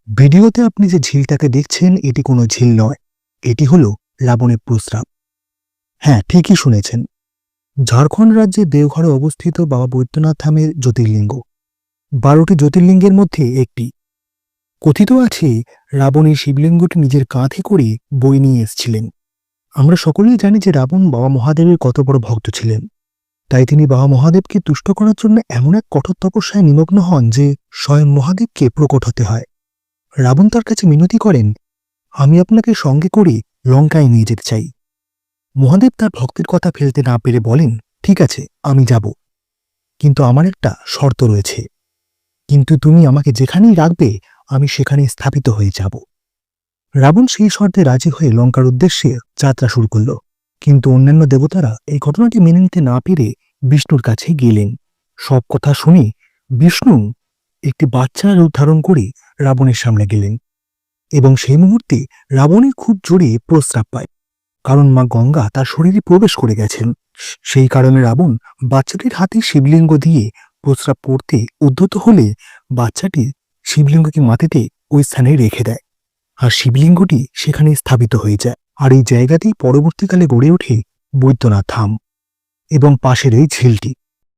ভিডিওতে আপনি যে ঝিলটাকে দেখছেন এটি কোনো ঝিল নয়, এটি হলো রাবণের প্রস্রাব। হ্যাঁ, ঠিকই শুনেছেন। ঝাড়খণ্ড রাজ্যে দেওঘরে অবস্থিত বাবা বৈদ্যনাথ ধামের জ্যোতির্লিঙ্গ 12টি জ্যোতির্লিঙ্গের মধ্যে একটি। কথিত আছে রাবণ এই শিবলিঙ্গটি নিজের কাঁধে করে বই নিয়ে এসেছিলেন। আমরা সকলেই জানি যে রাবণ বাবা মহাদেবের কত বড় ভক্ত ছিলেন। তাই তিনি বাবা মহাদেবকে তুষ্ট করার জন্য এমন এক কঠোর তপস্যায় নিমগ্ন হন যে স্বয়ং মহাদেবকে প্রকট হতে হয়। রাবণ তার কাছে মিনতি করেন, আমি আপনাকে সঙ্গে করে লঙ্কায় নিয়ে যেতে চাই। মহাদেব তার ভক্তের কথা ফেলতে না পেরে বলেন, ঠিক আছে, আমি যাব, কিন্তু আমার একটা শর্ত রয়েছে। কিন্তু তুমি আমাকে যেখানেই রাখবে আমি সেখানে স্থাপিত হয়ে যাব। রাবণ সেই শর্তে রাজি হয়ে লঙ্কার উদ্দেশ্যে যাত্রা শুরু করল। কিন্তু অন্যান্য দেবতারা এই ঘটনাটি মেনে নিতে না পেরে বিষ্ণুর কাছে গেলেন। সব কথা শুনে বিষ্ণু একটি বাচ্চার রূপ ধারণ করে রাবণের সামনে গেলেন এবং সেই মুহূর্তে রাবণের খুব জোরে প্রস্রাব পায়, কারণ মা গঙ্গা তার শরীরে প্রবেশ করে গেছেন। সেই কারণে রাবণ বাচ্চাটির হাতে শিবলিঙ্গ দিয়ে প্রস্রাব করতে উদ্যত হলে বাচ্চাটি শিবলিঙ্গকে মাটিতে ওই স্থানে রেখে দেয়, আর শিবলিঙ্গটি সেখানে স্থাপিত হয়ে যায়। আর এই জায়গাতেই পরবর্তীকালে গড়ে ওঠে বৈদ্যনাথ ধাম এবং পাশের এই ঝিলটি।